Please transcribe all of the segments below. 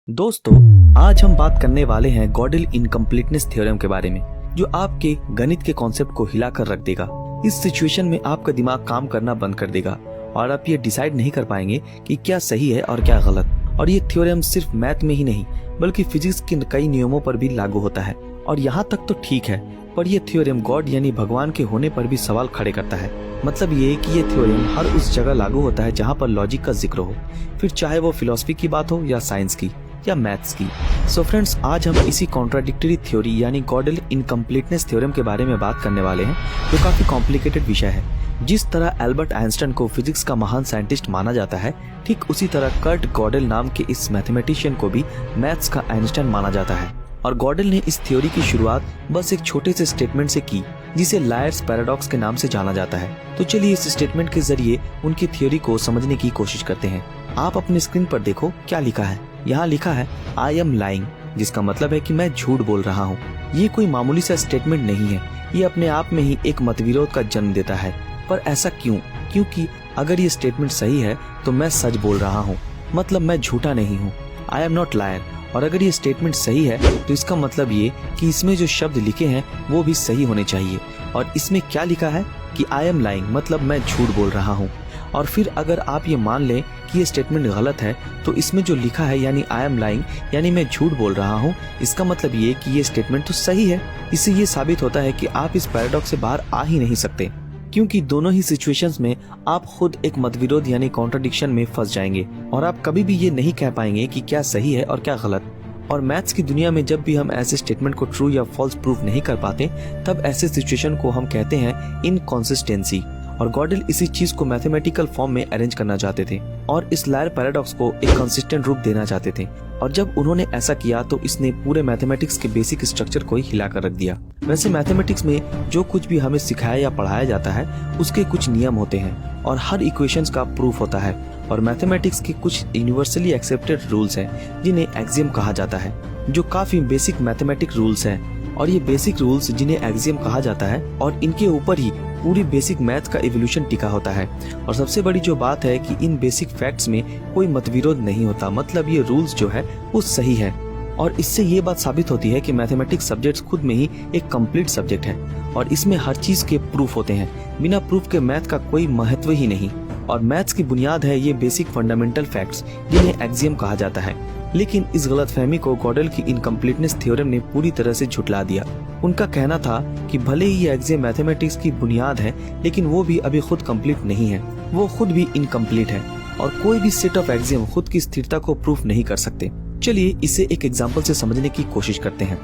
दोस्तों, आज हम बात करने वाले हैं गॉडेल इनकम्प्लीटनेस थ्योरम के बारे में, जो आपके गणित के कॉन्सेप्ट को हिलाकर रख देगा। इस सिचुएशन में आपका दिमाग काम करना बंद कर देगा और आप ये डिसाइड नहीं कर पाएंगे कि क्या सही है और क्या गलत। और ये थ्योरम सिर्फ मैथ में ही नहीं बल्कि फिजिक्स के कई नियमों पर भी लागू होता है। और यहाँ तक तो ठीक है, पर यह थ्योरम गॉड यानी भगवान के होने पर भी सवाल खड़े करता है। मतलब ये कि ये थ्योरम हर उस जगह लागू होता है जहाँ पर लॉजिक का जिक्र हो, फिर चाहे वो फिलॉसफी की बात हो या साइंस की या मैथ्स की। सो फ्रेंड्स, आज हम इसी कॉन्ट्राडिक्टरी थ्योरी यानी गॉडेल इनकम्प्लीटनेस थ्योरम के बारे में बात करने वाले हैं, जो काफी कॉम्प्लिकेटेड विषय है। जिस तरह एल्बर्ट आइंस्टाइन को फिजिक्स का महान साइंटिस्ट माना जाता है, ठीक उसी तरह कर्ट गॉडेल नाम के इस मैथमेटिशियन को भी मैथ्स का आइंस्टाइन माना जाता है। और गॉडेल ने इस थ्योरी की शुरुआत बस एक छोटे से स्टेटमेंट से की, जिसे लायर्स पैराडॉक्स के नाम से जाना जाता है। तो चलिए इस स्टेटमेंट के जरिए उनकी थ्योरी को समझने की कोशिश करते हैं। आप अपने स्क्रीन पर देखो क्या लिखा है। यहाँ लिखा है आई एम लाइंग, जिसका मतलब है कि मैं झूठ बोल रहा हूँ। ये कोई मामूली सा स्टेटमेंट नहीं है, ये अपने आप में ही एक मतविरोध का जन्म देता है। पर ऐसा क्यों? क्योंकि अगर ये स्टेटमेंट सही है तो मैं सच बोल रहा हूँ, मतलब मैं झूठा नहीं हूँ। I am not liar. और अगर ये स्टेटमेंट सही है तो इसका मतलब ये कि इसमें जो शब्द लिखे हैं वो भी सही होने चाहिए। और इसमें क्या लिखा है कि आई एम लाइंग, मतलब मैं झूठ बोल रहा हूँ। और फिर अगर आप ये मान लें कि ये स्टेटमेंट गलत है, तो इसमें जो लिखा है यानी आई एम लाइंग यानी मैं झूठ बोल रहा हूँ, इसका मतलब ये कि ये स्टेटमेंट तो सही है। इससे ये साबित होता है कि आप इस पैराडॉक्स से बाहर आ ही नहीं सकते, क्योंकि दोनों ही सिचुएशंस में आप खुद एक मतविरोध यानी कॉन्ट्रडिक्शन में फंस जाएंगे और आप कभी भी ये नहीं कह पाएंगे कि क्या सही है और क्या गलत। और मैथ्स की दुनिया में जब भी हम ऐसे स्टेटमेंट को ट्रू या फॉल्स प्रूव नहीं कर पाते, तब ऐसे सिचुएशन को हम कहते हैं इनकॉन्सिस्टेंसी। और गॉडेल इसी चीज को मैथमेटिकल फॉर्म में अरेंज करना चाहते थे और इस लायर पैराडॉक्स को एक कंसिस्टेंट रूप देना चाहते थे। और जब उन्होंने ऐसा किया तो इसने पूरे मैथमेटिक्स के बेसिक स्ट्रक्चर को ही हिलाकर रख दिया। वैसे मैथमेटिक्स में जो कुछ भी हमें सिखाया या पढ़ाया जाता है, उसके कुछ नियम होते हैं और हर इक्वेशंस का प्रूफ होता है। और मैथमेटिक्स के कुछ यूनिवर्सली एक्सेप्टेड रूल्स हैं, जिन्हें एक्सियम कहा जाता है, जो काफी बेसिक मैथमेटिक रूल्स हैं। और ये बेसिक रूल्स जिन्हें एक्सियम कहा जाता है, और इनके ऊपर ही पूरी बेसिक मैथ का इवोल्यूशन टिका होता है। और सबसे बड़ी जो बात है कि इन बेसिक फैक्ट्स में कोई मतविरोध नहीं होता, मतलब ये रूल्स जो है वो सही है। और इससे ये बात साबित होती है कि मैथमेटिक्स सब्जेक्ट खुद में ही एक कंप्लीट सब्जेक्ट है और इसमें हर चीज के प्रूफ होते हैं। बिना प्रूफ के मैथ का कोई महत्व ही नहीं। और मैथ्स की बुनियाद है ये बेसिक फंडामेंटल फैक्ट्स, जिन्हें एक्सियम कहा जाता है। लेकिन इस गलतफहमी को गॉडेल की इनकम्प्लीटनेस थ्योरम ने पूरी तरह से झुठला दिया। उनका कहना था कि भले ही ये एक्सियम मैथमेटिक्स की बुनियाद है, लेकिन वो भी अभी खुद कंप्लीट नहीं है, वो खुद भी इनकम्प्लीट है। और कोई भी सेट ऑफ एक्सियम खुद की स्थिरता को प्रूफ नहीं कर सकते। चलिए इसे एक एग्जाम्पल से समझने की कोशिश करते हैं।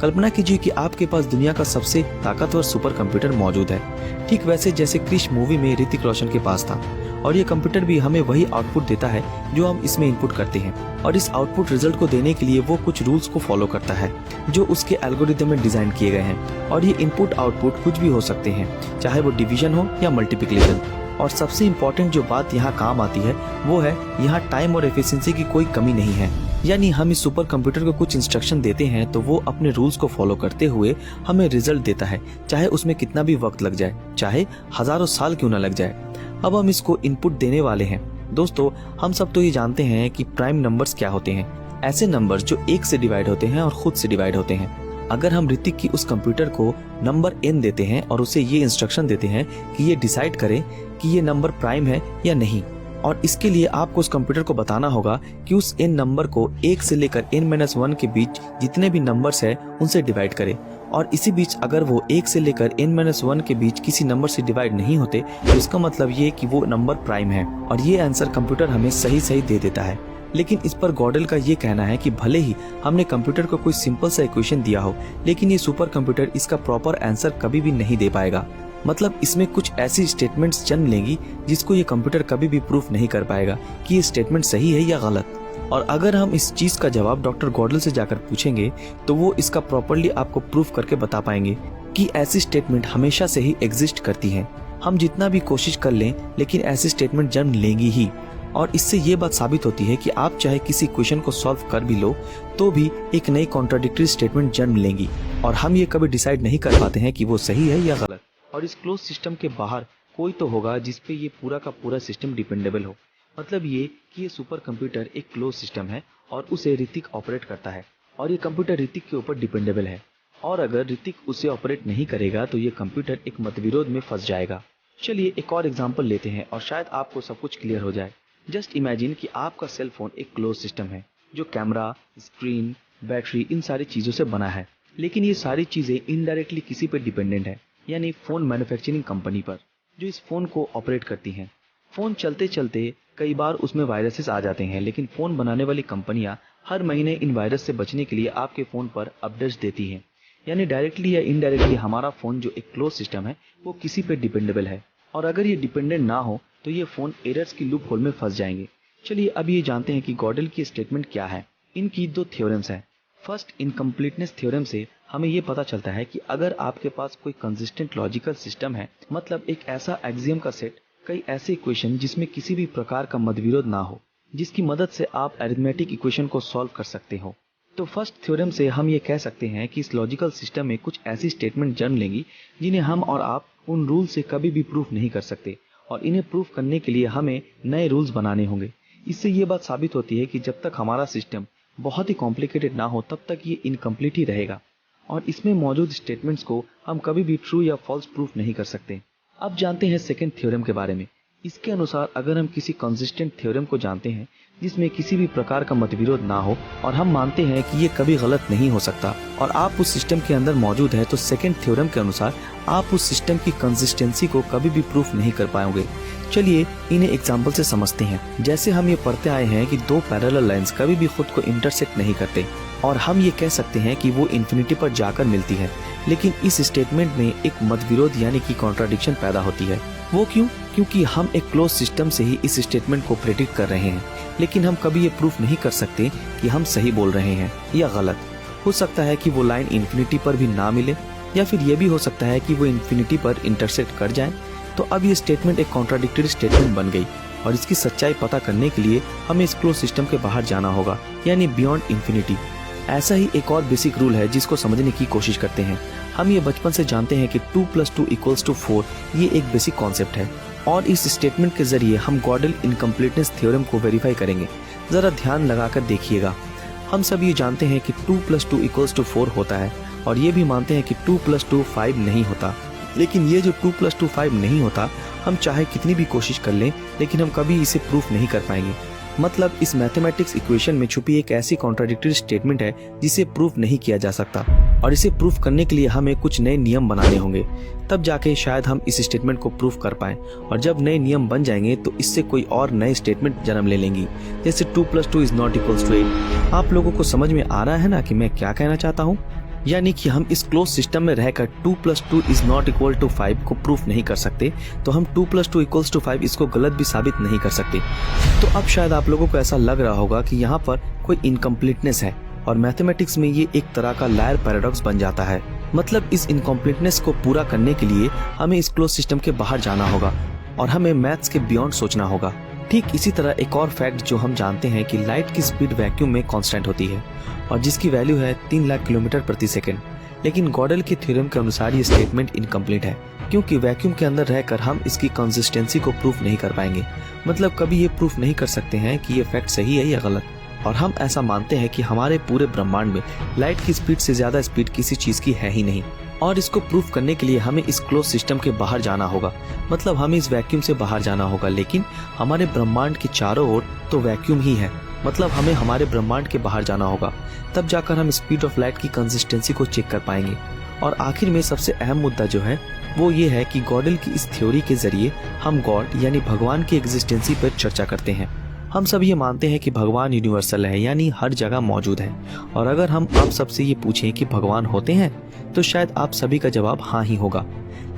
कल्पना कीजिए कि आपके पास दुनिया का सबसे ताकतवर सुपर कंप्यूटर मौजूद है, ठीक वैसे जैसे क्रिश मूवी में ऋतिक रोशन के पास था। और ये कंप्यूटर भी हमें वही आउटपुट देता है जो हम इसमें इनपुट करते हैं। और इस आउटपुट रिजल्ट को देने के लिए वो कुछ रूल्स को फॉलो करता है, जो उसके एल्गोरिथम में डिजाइन किए गए हैं। और ये इनपुट आउटपुट कुछ भी हो सकते हैं, चाहे वो डिवीजन हो या मल्टीप्लिकेशन। और सबसे इम्पोर्टेंट जो बात यहाँ काम आती है वो है, यहाँ टाइम और एफिशिएंसी की कोई कमी नहीं है। यानी हम इस सुपर कंप्यूटर को कुछ इंस्ट्रक्शन देते हैं तो वो अपने रूल्स को फॉलो करते हुए हमें रिजल्ट देता है, चाहे उसमें कितना भी वक्त लग जाए, चाहे हजारों साल क्यों न लग जाए। अब हम इसको इनपुट देने वाले हैं। दोस्तों, हम सब तो ये जानते हैं कि प्राइम नंबर्स क्या होते हैं। ऐसे नंबर्स जो 1 से डिवाइड होते हैं और खुद से डिवाइड होते हैं। अगर हम ऋतिक की उस कंप्यूटर को नंबर n देते हैं और उसे ये इंस्ट्रक्शन देते हैं कि ये डिसाइड करे कि ये नंबर प्राइम है या नहीं, और इसके लिए आपको उस कंप्यूटर को बताना होगा कि उस n नंबर को 1 से लेकर n-1 के बीच जितने भी नंबर्स है उनसे डिवाइड करे। और इसी बीच अगर वो 1 से लेकर n-1 के बीच किसी नंबर से डिवाइड नहीं होते, तो इसका मतलब ये कि वो नंबर प्राइम है। और ये आंसर कंप्यूटर हमें सही सही दे देता है। लेकिन इस पर गॉडेल का ये कहना है कि भले ही हमने कंप्यूटर को कोई सिंपल सा इक्वेशन दिया हो, लेकिन ये सुपर कंप्यूटर इसका प्रॉपर आंसर कभी भी नहीं दे पाएगा। मतलब इसमें कुछ ऐसी स्टेटमेंट्स जन्म लेंगी जिसको ये कंप्यूटर कभी भी प्रूफ नहीं कर पाएगा कि ये स्टेटमेंट सही है या गलत। और अगर हम इस चीज का जवाब डॉक्टर गॉडेल से जाकर पूछेंगे, तो वो इसका प्रॉपरली आपको प्रूफ करके बता पाएंगे कि ऐसी स्टेटमेंट हमेशा से ही एग्जिस्ट करती है। हम जितना भी कोशिश कर लें, लेकिन ऐसी स्टेटमेंट जन्म लेंगी ही। और इससे ये बात साबित होती है कि आप चाहे किसी क्वेश्चन को सॉल्व कर भी लो, तो भी एक नई कॉन्ट्राडिक्टरी स्टेटमेंट जन्म लेंगी और हम ये कभी डिसाइड नहीं कर पाते हैं कि वो सही है या गलत। और इस क्लोज सिस्टम के बाहर कोई तो होगा जिसपे ये पूरा का पूरा सिस्टम डिपेंडेबल हो। मतलब ये कि ये सुपर कंप्यूटर एक क्लोज सिस्टम है और उसे ऋतिक ऑपरेट करता है और ये कंप्यूटर ऋतिक के ऊपर डिपेंडेबल है। और अगर ऋतिक उसे ऑपरेट नहीं करेगा तो ये कंप्यूटर एक मतविरोध में फंस जाएगा। चलिए एक और एग्जांपल लेते हैं और शायद आपको सब कुछ क्लियर हो जाए। जस्ट इमेजिन कि आपका सेल फोन एक क्लोज सिस्टम है जो कैमरा, स्क्रीन, बैटरी इन सारी चीजों से बना है। लेकिन ये सारी चीजें इनडायरेक्टली किसी पर डिपेंडेंट है, यानी फोन मैन्युफैक्चरिंग कंपनी पर, जो इस फोन को ऑपरेट करती हैं। फोन चलते चलते कई बार उसमें वायरसेस आ जाते हैं, लेकिन फोन बनाने वाली कंपनियां हर महीने इन वायरस से बचने के लिए आपके फोन पर अपडेट्स देती हैं। यानी डायरेक्टली या इनडायरेक्टली हमारा फोन जो एक क्लोज सिस्टम है वो किसी पे डिपेंडेबल है। और अगर ये डिपेंडेंट ना हो तो ये फोन एरर्स की लूप होल में फंस जाएंगे। चलिए अब ये जानते हैं कि गॉडल की स्टेटमेंट क्या है। इनकी दो थ्योरम्स हैं। फर्स्ट, इनकम्प्लीटनेस थ्योरम से हमें ये पता चलता है कि अगर आपके पास कोई कंसिस्टेंट लॉजिकल सिस्टम है, मतलब एक ऐसा एक्सियम का सेट, कई ऐसे इक्वेशन जिसमें किसी भी प्रकार का मतविरोध ना हो, जिसकी मदद से आप अरिथमेटिक इक्वेशन को सॉल्व कर सकते हो, तो फर्स्ट थ्योरम से हम ये कह सकते हैं कि इस लॉजिकल सिस्टम में कुछ ऐसी स्टेटमेंट जन्म लेंगी जिन्हें हम और आप उन रूल से कभी भी प्रूफ नहीं कर सकते, और इन्हें प्रूफ करने के लिए हमें नए रूल्स बनाने होंगे। इससे ये बात साबित होती है कि जब तक हमारा सिस्टम बहुत ही कॉम्प्लिकेटेड ना हो तब तक ये इनकम्प्लीट ही रहेगा, और इसमें मौजूद स्टेटमेंट्स को हम कभी भी ट्रू या फॉल्स प्रूफ नहीं कर सकते। अब जानते हैं सेकंड थ्योरम के बारे में। इसके अनुसार अगर हम किसी कंसिस्टेंट थ्योरम को जानते हैं जिसमें किसी भी प्रकार का मतविरोध ना हो और हम मानते हैं कि ये कभी गलत नहीं हो सकता और आप उस सिस्टम के अंदर मौजूद है, तो सेकंड थ्योरम के अनुसार आप उस सिस्टम की कंसिस्टेंसी को कभी भी प्रूफ नहीं कर पाओगे। चलिए इन्हें एग्जाम्पल से समझते हैं। जैसे हम ये पढ़ते आए हैं कि दो पैरेलल लाइंस कभी भी खुद को इंटरसेक्ट नहीं करते, और हम ये कह सकते हैं कि वो इन्फिनिटी पर जाकर मिलती है। लेकिन इस स्टेटमेंट में एक मतविरोध यानी कि कॉन्ट्राडिक्शन पैदा होती है। वो क्यों? क्योंकि हम एक क्लोज सिस्टम से ही इस स्टेटमेंट को प्रेडिक्ट कर रहे हैं, लेकिन हम कभी ये प्रूफ नहीं कर सकते कि हम सही बोल रहे हैं या गलत। हो सकता है कि वो लाइन इन्फिनिटी पर भी ना मिले, या फिर ये भी हो सकता है कि वो इन्फिनिटी पर इंटरसेक्ट कर जाए। तो अब ये स्टेटमेंट एक कॉन्ट्राडिक्टरी स्टेटमेंट बन गई, और इसकी सच्चाई पता करने के लिए हमें इस क्लोज सिस्टम के बाहर जाना होगा, यानी बियॉन्ड इन्फिनिटी। ऐसा ही एक और बेसिक रूल है जिसको समझने की कोशिश करते हैं। हम ये बचपन से जानते हैं कि 2 + 2 = 4, ये एक बेसिक कॉन्सेप्ट है, और इस स्टेटमेंट के जरिए हम गॉडल इनकम्प्लीटनेस थ्योरम को वेरीफाई करेंगे। जरा ध्यान लगाकर देखिएगा। हम सब ये जानते हैं कि 2 + 2 = 4 होता है, और ये भी मानते हैं कि 2 + 2 5 नहीं होता। लेकिन ये जो 2 + 2 5 नहीं होता, हम चाहे कितनी भी कोशिश कर लें, लेकिन हम कभी इसे प्रूफ नहीं कर पाएंगे। मतलब इस मैथमेटिक्स इक्वेशन में छुपी एक ऐसी कॉन्ट्राडिक्टरी स्टेटमेंट है जिसे प्रूफ नहीं किया जा सकता, और इसे प्रूफ करने के लिए हमें कुछ नए नियम बनाने होंगे। तब जाके शायद हम इस स्टेटमेंट को प्रूफ कर पाएं, और जब नए नियम बन जाएंगे तो इससे कोई और नए स्टेटमेंट जन्म ले लेंगी, जैसे 2 + 2 ≠ 8। आप लोगों को समझ में आ रहा है ना कि मैं क्या कहना चाहता हूँ? यानी कि हम इस क्लोज सिस्टम में रहकर 2 + 2 ≠ 5 को प्रूफ नहीं कर सकते, तो हम 2 + 2 = 5 इसको गलत भी साबित नहीं कर सकते। तो अब शायद आप लोगों को ऐसा लग रहा होगा कि यहाँ पर कोई इनकम्प्लीटनेस है, और मैथमेटिक्स में ये एक तरह का लायर पैराडॉक्स बन जाता है। मतलब इस इनकम्प्लीटनेस को पूरा करने के लिए हमें इस क्लोज सिस्टम के बाहर जाना होगा, और हमें मैथ्स के बियॉन्ड सोचना होगा। ठीक इसी तरह एक और फैक्ट जो हम जानते हैं कि लाइट की स्पीड वैक्यूम में कांस्टेंट होती है, और जिसकी वैल्यू है 3 लाख किलोमीटर प्रति सेकंड। लेकिन गॉडल के थ्योरम के अनुसार ये स्टेटमेंट इनकम्प्लीट है, क्योंकि वैक्यूम के अंदर रहकर हम इसकी कंसिस्टेंसी को प्रूफ नहीं कर पाएंगे। मतलब कभी ये प्रूफ नहीं कर सकते हैं कि ये फैक्ट सही है या गलत। और हम ऐसा मानते हैं कि हमारे पूरे ब्रह्मांड में लाइट की स्पीड से ज्यादा स्पीड किसी चीज की है ही नहीं, और इसको प्रूफ करने के लिए हमें इस क्लोज सिस्टम के बाहर जाना होगा। मतलब हमें इस वैक्यूम से बाहर जाना होगा, लेकिन हमारे ब्रह्मांड के चारों ओर तो वैक्यूम ही है। मतलब हमें हमारे ब्रह्मांड के बाहर जाना होगा, तब जाकर हम स्पीड ऑफ लाइट की कंसिस्टेंसी को चेक कर पाएंगे। और आखिर में सबसे अहम मुद्दा जो है वो ये है कि गॉडल की इस थ्योरी के जरिए हम गॉड यानी भगवान की एग्जिस्टेंसी पर चर्चा करते हैं। हम सब ये मानते हैं कि भगवान यूनिवर्सल है, यानी हर जगह मौजूद है। और अगर हम आप सबसे ये पूछें कि भगवान होते हैं, तो शायद आप सभी का जवाब हाँ ही होगा।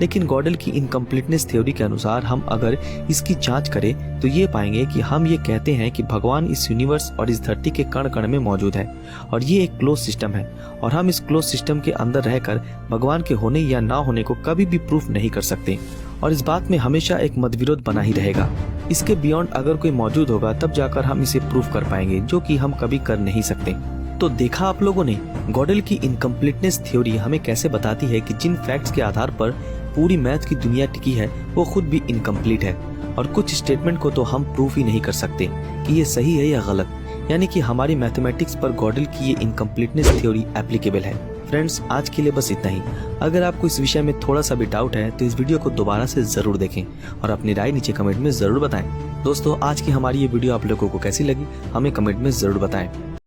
लेकिन गॉडल की इनकम्प्लीटनेस थ्योरी के अनुसार हम अगर इसकी जांच करें तो ये पाएंगे कि हम ये कहते हैं कि भगवान इस यूनिवर्स और इस धरती के कण कण में मौजूद है, और ये एक क्लोज सिस्टम है, और हम इस क्लोज सिस्टम के अंदर रहकर भगवान के होने या ना होने को कभी भी प्रूफ नहीं कर सकते, और इस बात में हमेशा एक मतविरोध बना ही रहेगा। इसके बियॉन्ड अगर कोई मौजूद होगा तब जाकर हम इसे प्रूफ कर पाएंगे, जो कि हम कभी कर नहीं सकते। तो देखा आप लोगों ने, गॉडल की इनकम्प्लीटनेस थ्योरी हमें कैसे बताती है कि जिन फैक्ट्स के आधार पर पूरी मैथ की दुनिया टिकी है वो खुद भी इनकम्प्लीट है। और कुछ स्टेटमेंट को तो हम प्रूफ ही नहीं कर सकते कि ये सही है या गलत, यानी कि हमारी मैथमेटिक्स पर गॉडल की ये इनकम्प्लीटनेस थ्योरी एप्लीकेबल है। फ्रेंड्स, आज के लिए बस इतना ही। अगर आपको इस विषय में थोड़ा सा भी डाउट है तो इस वीडियो को दोबारा से जरूर देखें और अपनी राय नीचे कमेंट में जरूर बताएं। दोस्तों, आज की हमारी ये वीडियो आप लोगों को कैसी लगी हमें कमेंट में जरूर बताएं।